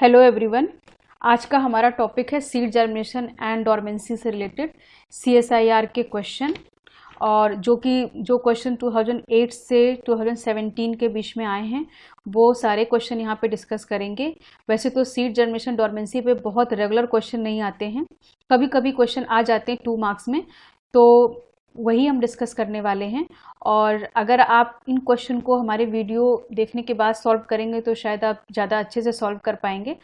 Hello everyone. आज का हमारा टॉपिक है सीड जर्मिनेशन एंड डॉर्मेंसी से रिलेटेड CSIR के क्वेश्चन, और जो क्वेश्चन 2008 से 2017 के बीच में आए हैं वो सारे क्वेश्चन यहाँ पे डिस्कस करेंगे। वैसे तो सीड जर्मिनेशन डॉर्मेंसी पे बहुत रेगुलर क्वेश्चन नहीं आते हैं, कभी कभी क्वेश्चन आ जाते हैं 2 मार्क्स में, तो वही हम डिस्कस करने वाले हैं। और अगर आप इन क्वेश्चन को हमारे वीडियो देखने के बाद सॉल्व करेंगे तो शायद आप ज़्यादा अच्छे से सॉल्व कर पाएंगे।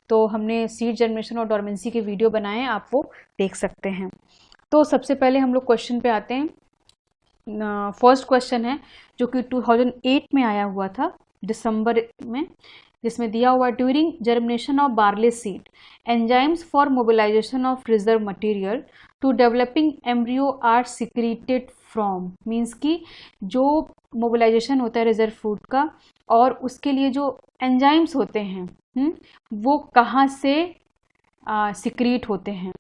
तो हमने सीड जर्मिनेशन और डॉर्मेंसी के वीडियो बनाए हैं, आप वो देख सकते हैं। तो सबसे पहले हम लोग क्वेश्चन पे आते हैं। फर्स्ट क्वेश्चन है जो कि 2008 में आया हुआ था दिसंबर में, जिसमें दिया हुआ during germination of barley seed enzymes for mobilization of reserve material to developing embryo are secreted from. Means कि जो मोबिलाइजेशन होता है रिजर्व फूड का और उसके लिए जो एंजाइम्स होते हैं वो कहाँ से सिक्रीट होते हैं।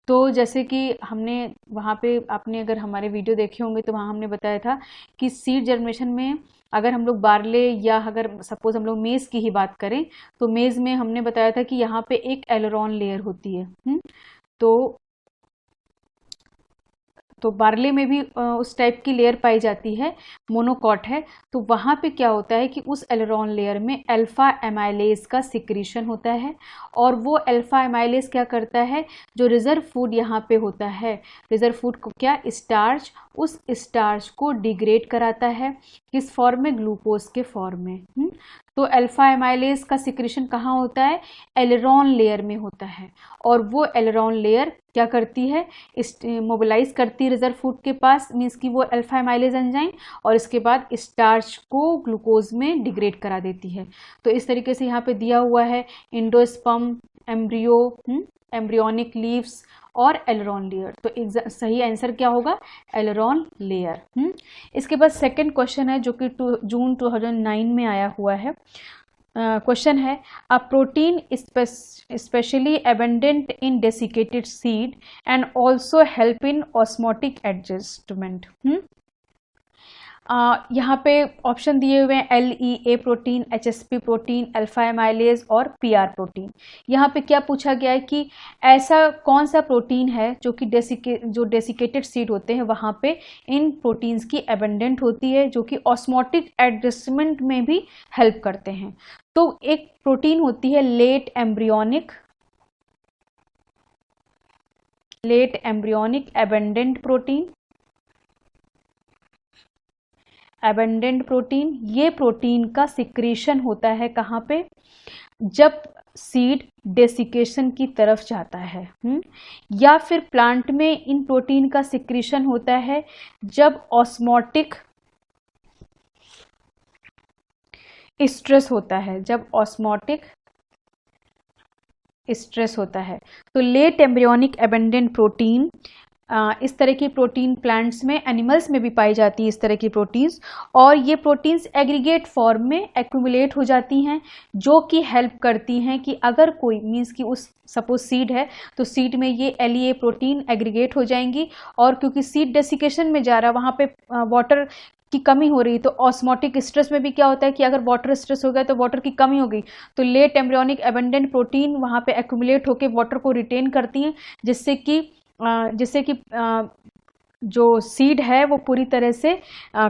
तो जैसे कि हमने वहाँ पे, आपने अगर हमारे वीडियो देखे होंगे तो वहाँ हमने बताया था कि सीड जर्मिनेशन में अगर हम लोग बार्ले या अगर सपोज हम लोग मेज़ की ही बात करें तो मेज़ में हमने बताया था कि यहाँ पे एक एलरॉन लेयर होती है। तो बार्ले में भी उस टाइप की लेयर पाई जाती है, मोनोकॉट है। तो वहाँ पे क्या होता है कि उस एलरॉन लेयर में अल्फा एमाइलेज का सिक्रीशन होता है, और वो अल्फा एमाइलेज क्या करता है, जो रिजर्व फूड यहाँ पे होता है, रिजर्व फूड को क्या, स्टार्च, उस स्टार्च को डिग्रेड कराता है, किस फॉर्म में, ग्लूकोज के फॉर्म में। तो अल्फा एमाइलेज का सिक्रीशन कहाँ होता है, एलरॉन लेयर में होता है, और वो एलरॉन लेयर क्या करती है, मोबिलाइज करती है रिजर्व फूड के पास, मीन्स कि वो अल्फा एमाइलेज एंजाइम, और इसके बाद स्टार्च को ग्लूकोज में डिग्रेड करा देती है। तो इस तरीके से यहाँ पे दिया हुआ है एंडोस्पर्म, एम्ब्रियो, एम्ब्रियोनिक लीव्स और एलरॉन लेयर। तो सही आंसर क्या होगा, एलरॉन लेयर। इसके बाद सेकंड क्वेश्चन है जो कि जून 2009 में आया हुआ है। क्वेश्चन है, a protein specially abundant in desiccated seed and also help in osmotic adjustment. यहाँ पे ऑप्शन दिए हुए हैं LEA protein, HSP protein, alpha amylase और PR प्रोटीन। यहाँ पे क्या पूछा गया है कि ऐसा कौन सा प्रोटीन है जो कि डेसिकेटेड सीड होते हैं वहाँ पे इन प्रोटीन्स की एबंडेंट होती है, जो कि ऑस्मोटिक एडजस्टमेंट में भी हेल्प करते हैं। तो एक प्रोटीन होती है लेट एम्ब्रियोनिक एबंडेंट प्रोटीन। ये प्रोटीन का सिक्रीशन होता है कहाँ पे, जब सीड डेसिकेशन की तरफ जाता है, या फिर प्लांट में इन प्रोटीन का सिक्रीशन होता है जब ऑस्मोटिक स्ट्रेस होता है, तो लेट एम्ब्रियोनिक एबंडेंट प्रोटीन, इस तरह की प्रोटीन प्लांट्स में, एनिमल्स में भी पाई जाती है इस तरह की प्रोटीन्स, और ये प्रोटीन्स एग्रीगेट फॉर्म में एक्यूमुलेट हो जाती हैं, जो कि हेल्प करती हैं कि अगर कोई, मीन्स कि उस सपोज सीड है तो सीड में ये LEA प्रोटीन एग्रीगेट हो जाएंगी, और क्योंकि सीड डेसिकेशन में जा रहा है वहाँ पे वाटर की कमी हो रही, तो ऑस्मोटिक स्ट्रेस में भी क्या होता है कि अगर वाटर स्ट्रेस हो गया तो वाटर की कमी हो गई, तो लेट एम्ब्रियोनिक एबंडेंट प्रोटीन वहाँ पे एक्यूमुलेट होकर वाटर को रिटेन करती हैं, जिससे कि जो सीड है वो पूरी तरह से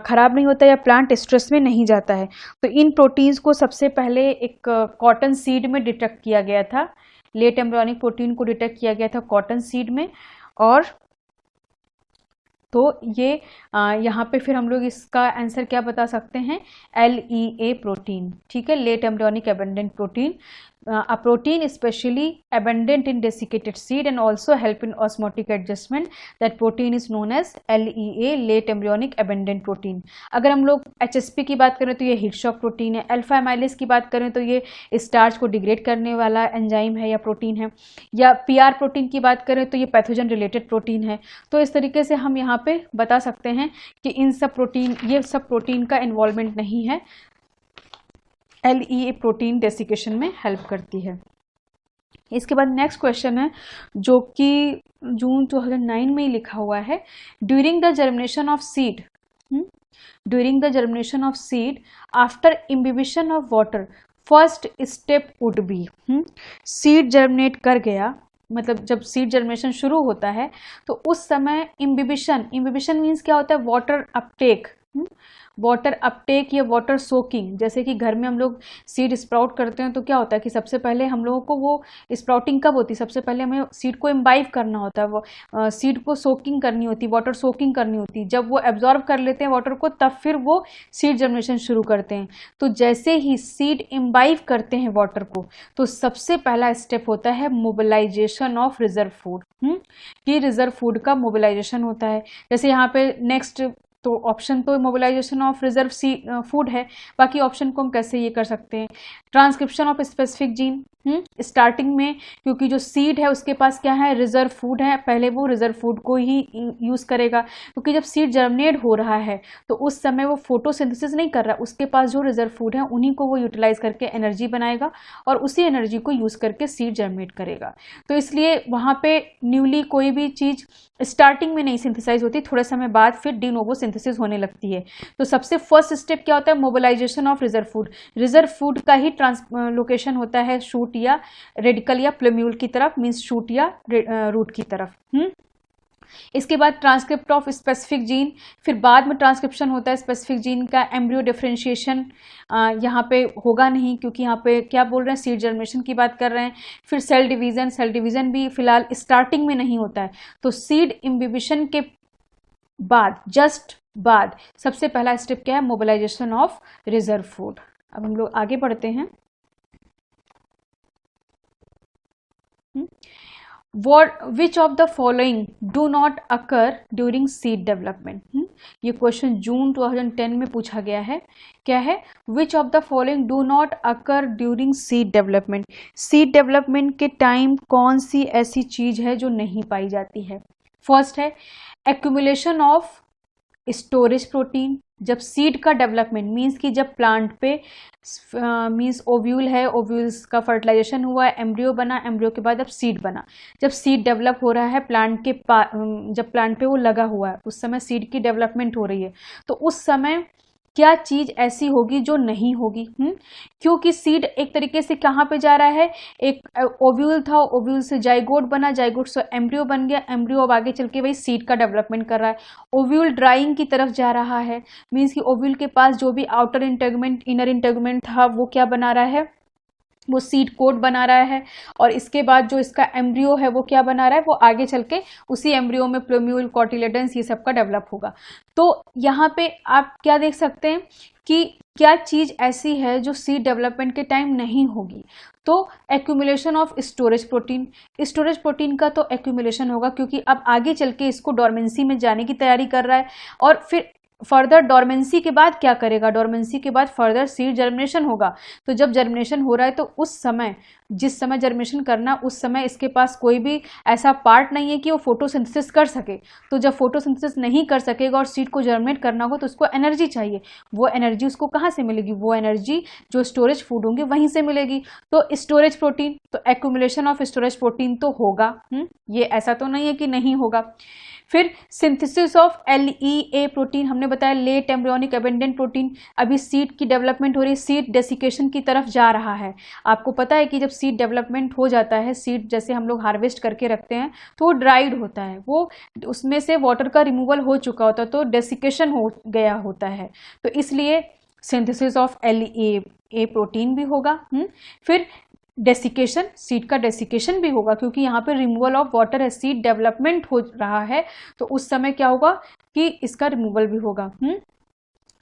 खराब नहीं होता या प्लांट स्ट्रेस में नहीं जाता है। तो इन प्रोटीन्स को सबसे पहले एक कॉटन सीड में डिटेक्ट किया गया था, लेट एम्ब्रियोनिक प्रोटीन को डिटेक्ट किया गया था कॉटन सीड में। और तो ये यहाँ पे फिर हम लोग इसका आंसर क्या बता सकते हैं, LEA प्रोटीन, ठीक है, late embryonic abundant protein, a protein especially abundant in desiccated seed and also help in osmotic adjustment. That protein is known as LEA, late embryonic abundant protein. अगर हम लोग HSP की बात करें तो ये हीट शॉक प्रोटीन है, alpha amylase की बात करें तो ये स्टार्च को डिग्रेड करने वाला एंजाइम है या प्रोटीन है, या PR प्रोटीन की बात करें तो ये पैथोजन रिलेटेड प्रोटीन है। तो इस तरीके से हम यहाँ पे बता सकते हैं कि ये सब प्रोटीन का इन्वॉल्वमेंट नहीं है, LEA प्रोटीन डेसिकेशन में हेल्प करती है। इसके बाद नेक्स्ट क्वेश्चन है जो कि जून 2009 में ही लिखा हुआ है, during the germination of seed after imbibition of water first step would be, seed germinate कर गया, मतलब जब सीड जर्मिनेशन शुरू होता है तो उस समय इम्बिबिशन, इम्बिबिशन मीन्स क्या होता है, वाटर अपटेक, वाटर अपटेक या वाटर सोकिंग। जैसे कि घर में हम लोग सीड स्प्राउट करते हैं तो क्या होता है कि सबसे पहले हम लोगों को वो स्प्राउटिंग कब होती है, सबसे पहले हमें सीड को इम्बाइव करना होता है, वो सीड को सोकिंग करनी होती है, वाटर सोकिंग करनी होती है। जब वो एब्जॉर्ब कर लेते हैं वाटर को तब फिर वो सीड जर्मिनेशन शुरू करते हैं। तो जैसे ही सीड इम्बाइव करते हैं वाटर को तो सबसे पहला स्टेप होता है मोबिलाइजेशन ऑफ रिजर्व फूड, कि रिजर्व फूड का मोबिलाइजेशन होता है। जैसे यहाँ पे नेक्स्ट तो ऑप्शन तो मोबिलाइजेशन ऑफ रिजर्व फूड है, बाकी ऑप्शन को हम कैसे ये कर सकते हैं, transcription of specific gene. Starting में क्योंकि जो सीड है उसके पास क्या है, रिजर्व फूड है, पहले वो रिजर्व फूड को ही यूज़ करेगा, क्योंकि जब सीड जर्मिनेट हो रहा है तो उस समय वो फोटोसिंथेसिस नहीं कर रहा, उसके पास जो रिजर्व फूड है उन्हीं को वो यूटिलाइज करके एनर्जी बनाएगा और उसी एनर्जी को यूज़ करके सीड जर्मिनेट करेगा। तो इसलिए वहाँ पे न्यूली कोई भी चीज़ स्टार्टिंग में नहीं सिंथेसाइज होती, थोड़े समय बाद फिर डी नोवो सिंथेसिस होने लगती है। तो सबसे फर्स्ट स्टेप क्या होता है, mobilization of reserve food. Reserve food का ही ट्रांसलोकेशन होता है शूट या रेडिकल या प्लम्यूल की तरफ, मींस शूट या रूट की तरफ। इसके बाद ट्रांसक्रिप्ट ऑफ स्पेसिफिक जीन, फिर बाद में ट्रांसक्रिप्शन होता है स्पेसिफिक जीन का। एम्ब्रियो डिफरेंशिएशन यहाँ पे होगा नहीं, क्योंकि यहाँ पे क्या बोल रहे हैं, सीड जर्मिनेशन की बात कर रहे हैं। फिर सेल डिवीजन, सेल डिवीजन भी फिलहाल स्टार्टिंग में नहीं होता है। तो सीड इम्बिबिशन के बाद, जस्ट बाद, सबसे पहला स्टेप क्या है, मोबिलाइजेशन ऑफ रिजर्व फूड। अब हम लोग आगे बढ़ते हैं। विच of the following do not occur during seed development. ये क्वेश्चन जून 2010 में पूछा गया है। क्या है, विच of the following do not occur during seed development. Seed development के टाइम कौन सी ऐसी चीज है जो नहीं पाई जाती है। फर्स्ट है एक्यूमुलेशन ऑफ स्टोरेज प्रोटीन। जब सीड का डेवलपमेंट मीन्स कि जब प्लांट पे मीन्स ओव्यूल है, ओव्यूल्स का फर्टिलाइजेशन हुआ है, एम्ब्रियो बना, एम्ब्रियो के बाद अब सीड बना। जब सीड डेवलप हो रहा है प्लांट के जब प्लांट पे वो लगा हुआ है उस समय सीड की डेवलपमेंट हो रही है, तो उस समय क्या चीज ऐसी होगी जो नहीं होगी। क्योंकि सीड एक तरीके से कहाँ पे जा रहा है, एक ओव्यूल था, ओव्यूल से जाइगोट बना, जाइगोट से एम्ब्रियो बन गया, एम्ब्रियो अब आगे चल के वही सीड का डेवलपमेंट कर रहा है। ओव्यूल ड्राइंग की तरफ जा रहा है, मीन्स कि ओव्यूल के पास जो भी आउटर इंटेगुमेंट, इनर इंटेगुमेंट था वो क्या बना रहा है, वो सीड कोट बना रहा है। और इसके बाद जो इसका एम्ब्रियो है वो क्या बना रहा है, वो आगे चल के उसी एम्ब्रियो में प्लूम्यूल, कोटिलेडन्स, ये सब का डेवलप होगा। तो यहाँ पे आप क्या देख सकते हैं कि क्या चीज़ ऐसी है जो सीड डेवलपमेंट के टाइम नहीं होगी। तो accumulation of storage protein, storage protein का तो एक्यूमुलेशन होगा क्योंकि अब आगे चल के इसको डोरमेंसी में जाने की तैयारी कर रहा है। और फिर फर्दर डोरमेंसी के बाद क्या करेगा, डोरमेंसी के बाद फर्दर सीड जर्मिनेशन होगा। तो जब जर्मिनेशन हो रहा है तो उस समय, जिस समय जर्मिनेशन करना उस समय इसके पास कोई भी ऐसा पार्ट नहीं है कि वो फोटोसिंथेसिस कर सके। तो जब फोटोसिंथेसिस नहीं कर सकेगा और सीड को जर्मिनेट करना होगा तो उसको एनर्जी चाहिए। वो एनर्जी उसको कहाँ से मिलेगी, वो एनर्जी जो स्टोरेज फूड होंगे वहीं से मिलेगी। तो स्टोरेज प्रोटीन, तो एक्यूमुलेशन ऑफ स्टोरेज प्रोटीन तो होगा, ये ऐसा तो नहीं है कि नहीं होगा। फिर सिंथेसिस ऑफ LEA प्रोटीन, हमने बताया लेट एम्ब्रियोनिक एबेंडेंट प्रोटीन। अभी सीड की डेवलपमेंट हो रही है, सीड डेसिकेशन की तरफ जा रहा है। आपको पता है कि जब सीड डेवलपमेंट हो जाता है, सीड जैसे हम लोग हार्वेस्ट करके रखते हैं तो वो ड्राइड होता है, वो उसमें से वाटर का रिमूवल हो चुका होता है, तो डेसिकेशन हो गया होता है। तो इसलिए सिंथेसिस ऑफ LEA प्रोटीन भी होगा। फिर डेसिकेशन, सीड का डेसिकेशन भी होगा क्योंकि यहाँ पे रिमूवल ऑफ वाटर है, सीड डेवलपमेंट हो रहा है तो उस समय क्या होगा कि इसका रिमूवल भी होगा।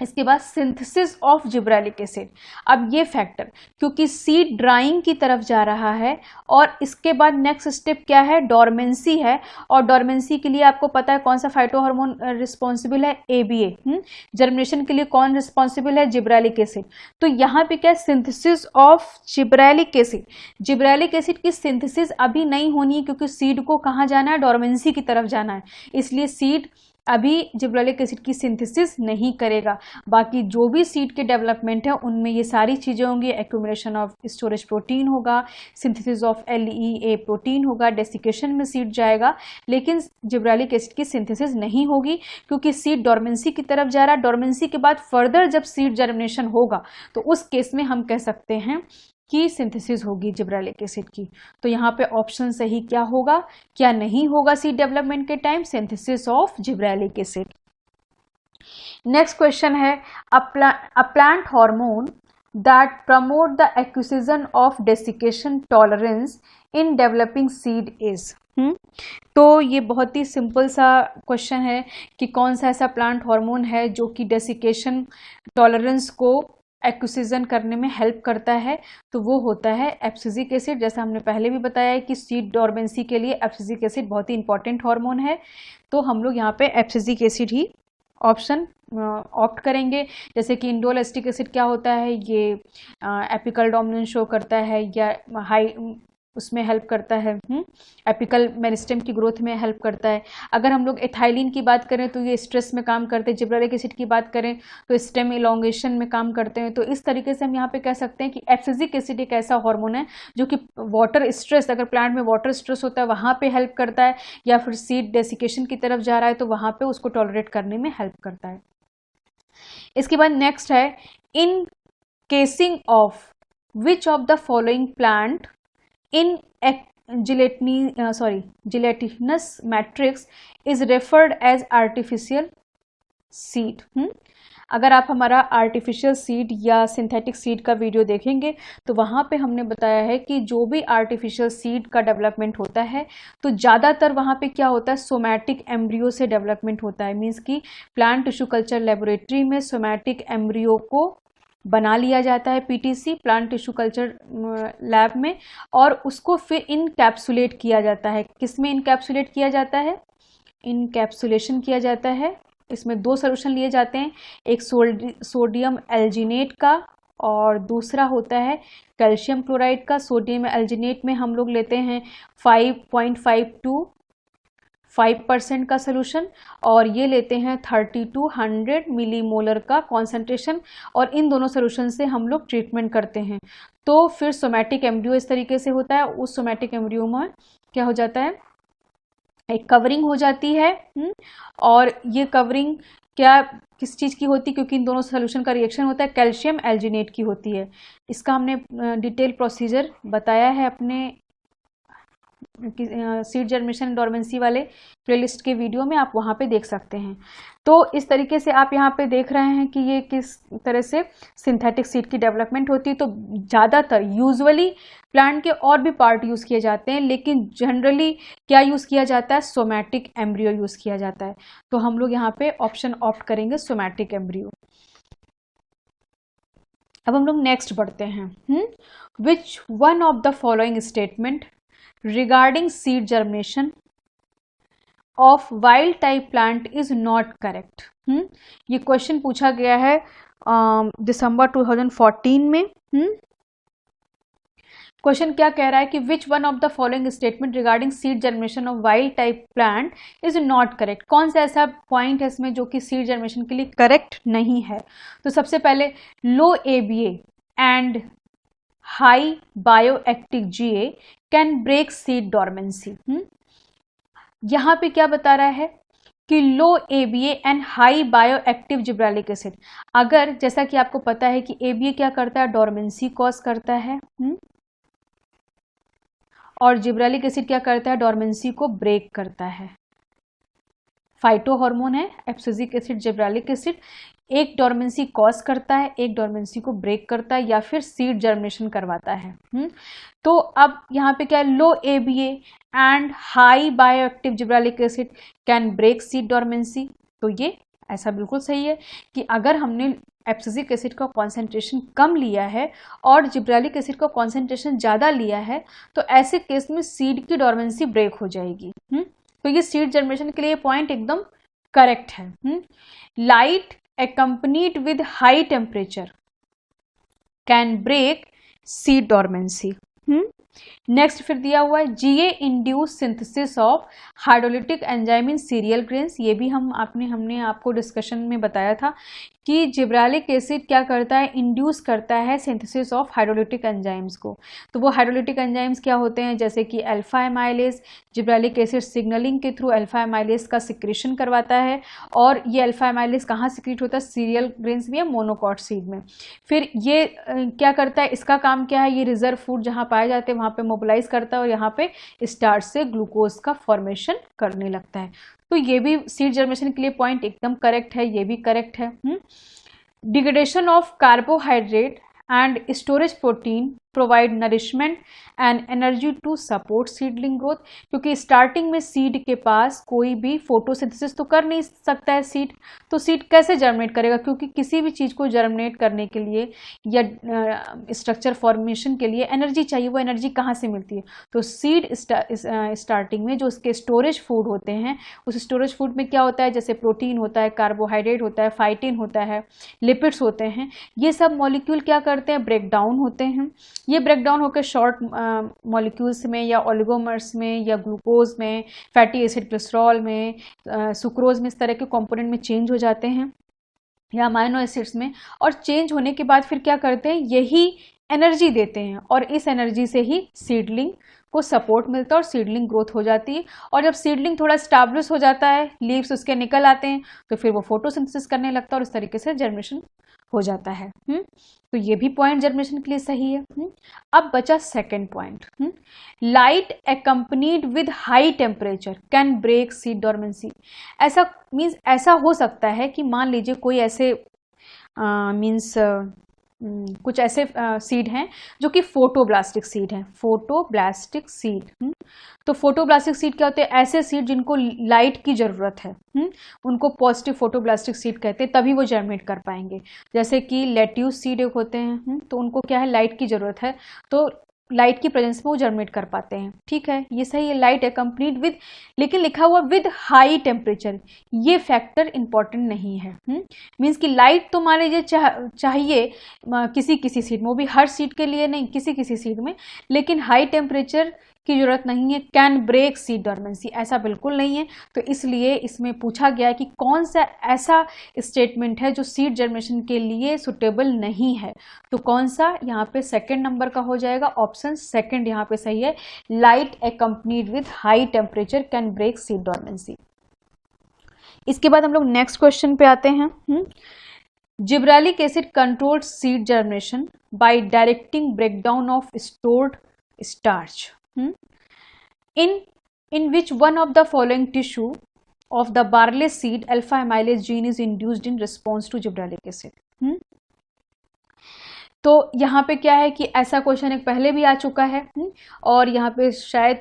इसके बाद सिंथेसिस ऑफ जिब्रेलिक एसिड। अब ये फैक्टर क्योंकि सीड ड्राइंग की तरफ जा रहा है और इसके बाद नेक्स्ट स्टेप क्या है, डोरमेंसी है। और डोरमेंसी के लिए आपको पता है कौन सा फाइटो हार्मोन रिस्पॉन्सिबल है, ABA। जर्मिनेशन के लिए कौन रिस्पॉन्सिबल है, जिब्रेलिक एसिड। तो यहाँ पे क्या है, synthesis of gibberellic acid. Gibberellic acid की सिंथेसिस अभी नहीं होनी है क्योंकि सीड को कहाँ जाना है, डोरमेंसी की तरफ जाना है। इसलिए सीड अभी जिब्रेलिक एसिड की सिंथेसिस नहीं करेगा। बाकी जो भी सीड के डेवलपमेंट है उनमें ये सारी चीज़ें होंगी, एक्यूमुलेशन ऑफ स्टोरेज प्रोटीन होगा, सिंथेसिस ऑफ LEA प्रोटीन होगा, डेसिकेशन में सीड जाएगा, लेकिन जिब्रेलिक एसिड की सिंथेसिस नहीं होगी क्योंकि सीड डोरमेंसी की तरफ जा रहा है। डोरमेंसी के बाद फर्दर जब सीड जर्मिनेशन होगा तो उस केस में हम कह सकते हैं की सिंथेसिस होगी जिब्रेलिक एसिड की। तो यहाँ पे ऑप्शन सही क्या होगा, क्या नहीं होगा सीड डेवलपमेंट के time, synthesis of gibberellic acid. Next question है, a plant hormone that promote the acquisition of desiccation tolerance in developing seed is. तो ये बहुत ही सिंपल सा क्वेश्चन है कि कौन सा ऐसा प्लांट हार्मोन है जो कि डेसिकेशन टॉलरेंस को एक्विजिशन करने में हेल्प करता है। तो वो होता है एब्सिसिक एसिड। जैसा हमने पहले भी बताया है कि सीड डोरमेंसी के लिए एब्सिसिक एसिड बहुत ही इंपॉर्टेंट हार्मोन है। तो हम लोग यहाँ पे एब्सिसिक एसिड ही ऑप्शन ऑप्ट करेंगे। जैसे कि इंडोल एसिटिक एसिड क्या होता है, ये एपिकल डोमिनेंस शो करता है या हाई उसमें हेल्प करता है, एपिकल मेरिस्टेम की ग्रोथ में हेल्प करता है। अगर हम लोग एथाइलिन की बात करें तो ये स्ट्रेस में काम करते हैं। जिब्रेलिक एसिड की बात करें तो स्टेम इलोंगेशन में काम करते हैं। तो इस तरीके से हम यहाँ पे कह सकते हैं कि एब्सिसिक एसिड एक ऐसा हार्मोन है जो कि वाटर स्ट्रेस, अगर प्लांट में वाटर स्ट्रेस होता है वहाँ पे हेल्प करता है, या फिर सीड डेसिकेशन की तरफ जा रहा है तो वहाँ पे उसको टॉलरेट करने में हेल्प करता है। इसके बाद नेक्स्ट है, encasing of which of the following plant in gelatinous matrix is referred as artificial seed। अगर आप हमारा आर्टिफिशियल सीड या सिंथेटिक सीड का वीडियो देखेंगे तो वहाँ पे हमने बताया है कि जो भी आर्टिफिशियल सीड का डेवलपमेंट होता है तो ज़्यादातर वहाँ पे क्या होता है, सोमैटिक एम्ब्रियो से डेवलपमेंट होता है। मीन्स कि प्लांट टिश्यू कल्चर लेबोरेटरी में सोमैटिक एम्ब्रियो को बना लिया जाता है PTC, plant tissue culture lab में, और उसको फिर इनकैप्सुलेट किया जाता है। किसमें इनकैप्सुलेट किया जाता है, इनकैप्सुलेशन किया जाता है। इसमें दो सोल्यूशन लिए जाते हैं, एक सोडियम एल्जिनेट का और दूसरा होता है कैल्शियम क्लोराइड का। सोडियम एल्जिनेट में हम लोग लेते हैं 5.5 to 5% का सोल्यूशन, और ये लेते हैं 30 to 100 मिलीमोलर का कॉन्सेंट्रेशन, और इन दोनों सोल्यूशन से हम लोग ट्रीटमेंट करते हैं। तो फिर सोमैटिक एम्ब्रियो इस तरीके से होता है। उस सोमैटिक एम्ब्रियो में क्या हो जाता है, एक कवरिंग हो जाती है, और ये कवरिंग क्या किस चीज़ की होती है, क्योंकि इन दोनों सोल्यूशन का रिएक्शन होता है कैल्शियम एल्जिनेट की होती है। इसका हमने डिटेल प्रोसीजर बताया है अपने सीड जर्मिनेशन डोरमेंसी वाले प्लेलिस्ट के वीडियो में, आप वहाँ पे देख सकते हैं। तो इस तरीके से आप यहाँ पे देख रहे हैं कि ये किस तरह से सिंथेटिक सीड की डेवलपमेंट होती है। तो ज़्यादातर यूजुअली प्लांट के और भी पार्ट यूज़ किए जाते हैं, लेकिन जनरली क्या यूज़ किया जाता है, सोमैटिक एम्ब्रियो यूज़ किया जाता है। तो हम लोग यहाँ पे ऑप्शन ऑप्ट करेंगे सोमैटिक एम्ब्रियो। अब हम लोग नेक्स्ट बढ़ते हैं, which one of the following statement regarding seed germination of wild type plant is not correct। ये क्वेश्चन पूछा गया है दिसंबर 2014 में। क्वेश्चन क्या कह रहा है कि which one of the following statement regarding seed germination of wild type plant is not correct. कौन सा ऐसा पॉइंट है इसमें जो कि सीड जर्मिनेशन के लिए करेक्ट नहीं है। तो सबसे पहले low ABA and high bioactive GA can break seed dormancy. यहाँ पे क्या बता रहा है कि low ABA and high bioactive gibberellic acid, अगर जैसा कि आपको पता है कि ABA क्या करता है, डोरमेंसी कॉज करता है, और जिब्रेलिक एसिड क्या करता है, डोरमेंसी को ब्रेक करता है। फाइटो हार्मोन है एब्सिसिक एसिड, जिब्रेलिक एसिड, एक डोरमेंसी कॉज करता है, एक डोरमेंसी को ब्रेक करता है, या फिर सीड जर्मिनेशन करवाता है। तो अब यहाँ पे क्या है, low ABA and high bioactive gibberellic acid can break seed dormancy. तो ये ऐसा बिल्कुल सही है कि अगर हमने एब्सिसिक एसिड का कॉन्सेंट्रेशन कम लिया है और जिब्रेलिक एसिड का कॉन्सेंट्रेशन ज़्यादा लिया है तो ऐसे केस में सीड की डोरमेंसी ब्रेक हो जाएगी। तो ये सीड जर्मिनेशन के लिए पॉइंट एकदम करेक्ट है। Light accompanied with high temperature can break seed dormancy। Next फिर दिया हुआ है GA induce synthesis of hydrolytic enzyme in cereal grains. ये भी हमने आपको डिस्कशन में बताया था कि जिब्रालिक एसिड क्या करता है, इंड्यूस करता है सिंथेसिस ऑफ हाइड्रोलिटिक एंजाइम्स को। तो वो हाइड्रोलिटिक एंजाइम्स क्या होते हैं, जैसे कि अल्फा एमाइलेज। जिब्रालिक एसिड सिग्नलिंग के थ्रू अल्फा एमाइलेज का सिक्रेशन करवाता है, और ये अल्फा एमाइलेज कहाँ सिक्रेट होता है, सीरियल ग्रेन्स में या मोनोकॉट सीड में। फिर ये क्या करता है, इसका काम क्या है, ये रिजर्व फूड जहाँ पाए जाते हैं वहाँ पे मोबिलाइज करता है और यहाँ पे स्टार्च से ग्लूकोज का फॉर्मेशन करने लगता है। तो ये भी सीड जर्मिनेशन के लिए पॉइंट एकदम करेक्ट है, ये भी करेक्ट है। Degradation of carbohydrate and storage protein provide nourishment and energy to support seedling growth. क्योंकि स्टार्टिंग में सीड के पास कोई भी फोटोसिंथेसिस तो कर नहीं सकता है सीड, तो सीड कैसे जर्मिनेट करेगा, क्योंकि किसी भी चीज़ को जर्मिनेट करने के लिए या स्ट्रक्चर फॉर्मेशन के लिए एनर्जी चाहिए। वो एनर्जी कहाँ से मिलती है, तो सीड स्टार्टिंग में जो उसके स्टोरेज फूड होते हैं, उस स्टोरेज फूड में क्या होता है, जैसे प्रोटीन होता है, कार्बोहाइड्रेट होता है, फाइटिन होता है, लिपिड्स होते हैं, ये सब मॉलिक्यूल क्या करते हैं, ब्रेक डाउन होते हैं। ये ब्रेक डाउन होकर शॉर्ट मॉलिक्यूल्स में या ओलिगोमर्स में या ग्लूकोज में, फैटी एसिड ग्लिसरॉल में, सुक्रोज में, इस तरह के कंपोनेंट में चेंज हो जाते हैं या अमाइनो एसिड्स में। और चेंज होने के बाद फिर क्या करते हैं, यही एनर्जी देते हैं और इस एनर्जी से ही सीडलिंग को सपोर्ट मिलता है और सीडलिंग ग्रोथ हो जाती है। और जब सीडलिंग थोड़ा स्टैब्लिश हो जाता है, लीव्स उसके निकल आते हैं, तो फिर वो फोटोसिंथेसिस करने लगता है और इस तरीके से जर्मिनेशन हो जाता है। तो ये भी पॉइंट जर्मिनेशन के लिए सही है। अब बचा second point, light accompanied with high temperature can break seed dormancy. ऐसा मीन्स ऐसा हो सकता है कि मान लीजिए कोई ऐसे कुछ ऐसे सीड हैं जो कि फोटोब्लास्टिक सीड हैं, फोटोब्लास्टिक सीड। तो फोटोब्लास्टिक सीड क्या होते हैं, ऐसे सीड जिनको लाइट की ज़रूरत है, उनको पॉजिटिव फोटोब्लास्टिक सीड कहते हैं, तभी वो जर्मिनेट कर पाएंगे। जैसे कि लेट्यूस सीड होते हैं, तो उनको क्या है, लाइट की ज़रूरत है, तो लाइट की प्रेजेंस में वो जर्मिनेट कर पाते हैं। ठीक है, ये सही है, लाइट एकम्पनीड विद, लेकिन लिखा हुआ विद हाई टेम्परेचर, ये फैक्टर इंपॉर्टेंट नहीं है। मीन्स कि लाइट तो मान लीजिए चाहिए किसी किसी सीड में, वो भी हर सीड के लिए नहीं, किसी किसी सीड में, लेकिन हाई टेम्परेचर की जरूरत नहीं है। कैन ब्रेक सीड डॉर्मेंसी, ऐसा बिल्कुल नहीं है। तो इसलिए इसमें पूछा गया है कि कौन सा ऐसा स्टेटमेंट है जो सीड जर्मिनेशन के लिए सुटेबल नहीं है। तो कौन सा, यहाँ पे सेकंड नंबर का हो जाएगा, ऑप्शन सेकंड यहाँ पे सही है, light accompanied with high temperature can break seed dormancy. इसके बाद हम लोग नेक्स्ट क्वेश्चन पे आते हैं। Gibberellic acid controlled seed germination by directing breakdown of stored starch in which one of the following tissue of the barley seed alpha amylase gene is induced in response to gibberellic acid। तो यहाँ पे क्या है कि ऐसा question एक पहले भी आ चुका है, और यहाँ पे शायद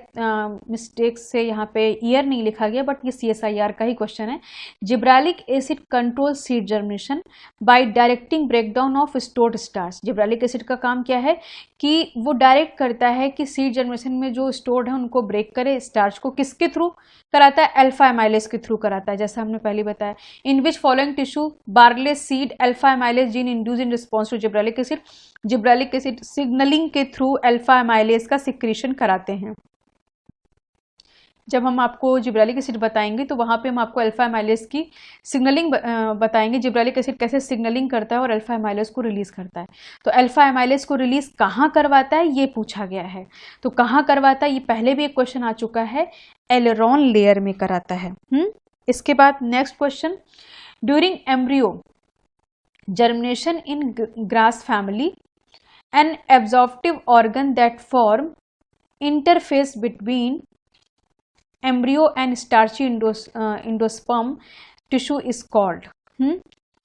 मिस्टेक से यहाँ पे ईयर नहीं लिखा गया, बट ये CSIR का ही क्वेश्चन है। जिब्रालिक acid control seed germination by directing breakdown of stored starch. जिब्रालिक acid का काम क्या है कि वो डायरेक्ट करता है कि सीड जर्मिनेशन में जो स्टोर्ड है उनको ब्रेक करे। स्टार्च को किसके थ्रू कराता है, अल्फा एमाइलेज के थ्रू कराता है, जैसा हमने पहले बताया। In which following tissue barley seed alpha amylase gene induce in response to gibberellic acid. Gibberellic acid signalling के थ्रू अल्फा एमाइलेज का सिक्रीशन कराते हैं। जब हम आपको जिब्रालिक एसिड बताएंगे तो वहाँ पे हम आपको अल्फा एमाइलेज की सिग्नलिंग बताएंगे, जिब्रालिक एसिड कैसे सिग्नलिंग करता है और अल्फा एमाइलेज को रिलीज करता है। तो अल्फा एमाइलेज को रिलीज कहाँ करवाता है ये पूछा गया है। तो कहाँ करवाता है, ये पहले भी एक क्वेश्चन आ चुका है, एलेरॉन लेयर में कराता है। इसके बाद next question, during embryo germination in grass family, an absorptive organ that form interface between embryo and starchy endosperm tissue is called।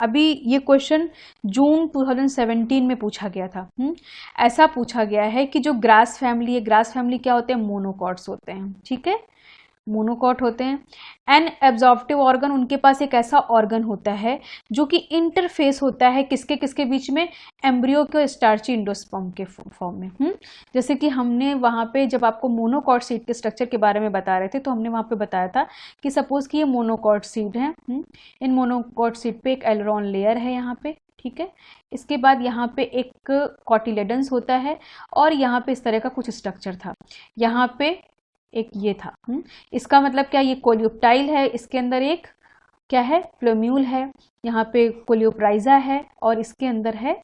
अभी ये क्वेश्चन जून 2017 में पूछा गया था। ऐसा पूछा गया है कि जो ग्रास फैमिली है, ग्रास फैमिली क्या होते हैं, मोनोकॉट्स होते हैं। ठीक है, मोनोकॉट होते हैं। एन एब्जॉर्प्टिव ऑर्गन, उनके पास एक ऐसा ऑर्गन होता है जो कि इंटरफेस होता है किसके किसके बीच में, एम्ब्रियो के स्टार्ची इंडोस्पर्म के फॉर्म में। जैसे कि हमने वहाँ पे जब आपको मोनोकॉट सीड के स्ट्रक्चर के बारे में बता रहे थे तो हमने वहाँ पे बताया था कि सपोज कि ये मोनोकॉट सीड है। इन मोनोकॉट सीड पे एक एलेरॉन लेयर है यहाँ पे, ठीक है। इसके बाद यहाँ पे एक कॉटिलेडन्स होता है और यहाँ पे इस तरह का कुछ स्ट्रक्चर था, यहाँ पे एक ये था। इसका मतलब क्या, ये कोलियोप्टाइल है, इसके अंदर एक क्या है, प्लोम्यूल है, यहाँ पे कोलियोप्राइजा है और इसके अंदर है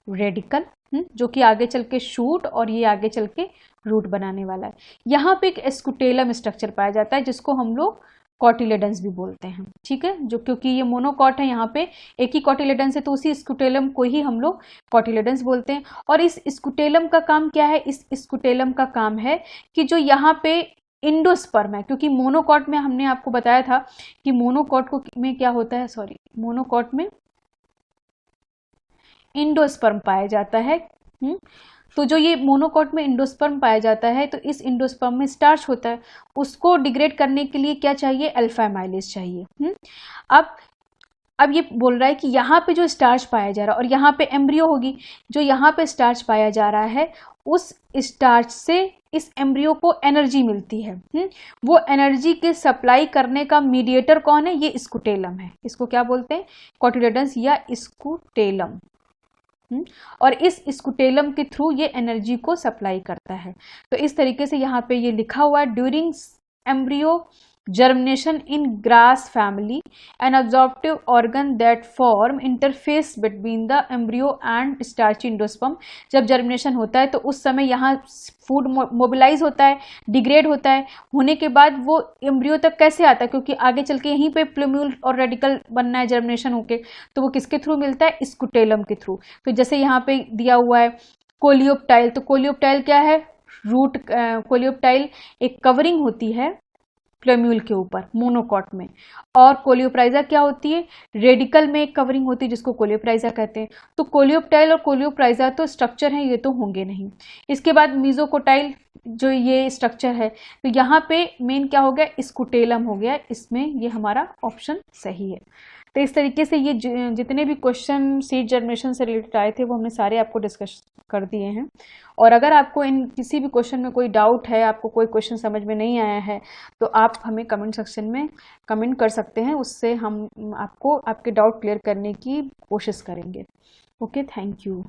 रेडिकल, जो कि आगे चल के शूट और ये आगे चल के रूट बनाने वाला है। यहाँ पे एक एस्कुटेलम स्ट्रक्चर पाया जाता है जिसको हम लोग कॉटिलेडन्स भी बोलते हैं। ठीक है, जो क्योंकि ये मोनोकॉट है, यहाँ पे एक ही कॉटिलेडन्स है तो उसी स्कुटेलम को ही हम लोग कॉटिलेडन्स बोलते हैं। और इस स्कुटेलम का काम क्या है, इस स्कुटेलम का काम है कि जो यहाँ पे इंडोस्पर्म है, क्योंकि मोनोकॉट में हमने आपको बताया था कि मोनोकॉट को में क्या होता है, सॉरी, मोनोकॉट में इंडोस्पर्म पाया जाता है। तो जो ये मोनोकॉट में इंडोस्पर्म पाया जाता है तो इस इंडोस्पर्म में स्टार्च होता है, उसको डिग्रेड करने के लिए क्या चाहिए, अल्फा एमाइलेज चाहिए। अब ये बोल रहा है कि यहाँ पे जो स्टार्च पाया जा रहा है और यहाँ पे एम्ब्रियो होगी, जो यहाँ पे स्टार्च पाया जा रहा है उस स्टार्च से इस एम्ब्रियो को एनर्जी मिलती है। वो एनर्जी के सप्लाई करने का मीडिएटर कौन है, ये स्कुटेलम है। इसको क्या बोलते हैं, कॉटिलेडन्स या स्कुटेलम। और इस स्कुटेलम के थ्रू ये एनर्जी को सप्लाई करता है। तो इस तरीके से यहाँ पे ये लिखा हुआ है, during embryo germination in grass family, an absorptive organ that form interface between the embryo and starchy endosperm। जब जर्मिनेशन होता है तो उस समय यहाँ फूड मोबिलाइज होता है, डिग्रेड होता है, होने के बाद वो एम्ब्रियो तक कैसे आता है, क्योंकि आगे चल के यहीं पे प्लूम्यूल और रेडिकल बनना है जर्मिनेशन होके, तो वो किसके थ्रू मिलता है, स्कुटेलम के थ्रू। तो जैसे यहाँ पे दिया हुआ है कोलियोप्टाइल, तो कोलियोप्टाइल क्या है, रूट, कोलियोप्टाइल एक कवरिंग होती है प्लूम्यूल के ऊपर मोनोकॉट में, और कोलियोप्राइजा क्या होती है, रेडिकल में एक कवरिंग होती है जिसको कोलियोप्राइजा कहते हैं। तो कोलियोप्टाइल और कोलियोप्राइजा तो स्ट्रक्चर हैं, ये तो होंगे नहीं। इसके बाद मीजोकोटाइल जो ये स्ट्रक्चर है, तो यहाँ पे मेन क्या हो गया, स्कुटेलम हो गया, इसमें ये हमारा ऑप्शन सही है। तो इस तरीके से ये जितने भी क्वेश्चन सीड जर्मिनेशन से रिलेटेड आए थे वो हमने सारे आपको डिस्कस कर दिए हैं। और अगर आपको इन किसी भी क्वेश्चन में कोई डाउट है, आपको कोई क्वेश्चन समझ में नहीं आया है, तो आप हमें कमेंट सेक्शन में कमेंट कर सकते हैं, उससे हम आपको आपके डाउट क्लियर करने की कोशिश करेंगे। Okay, thank you.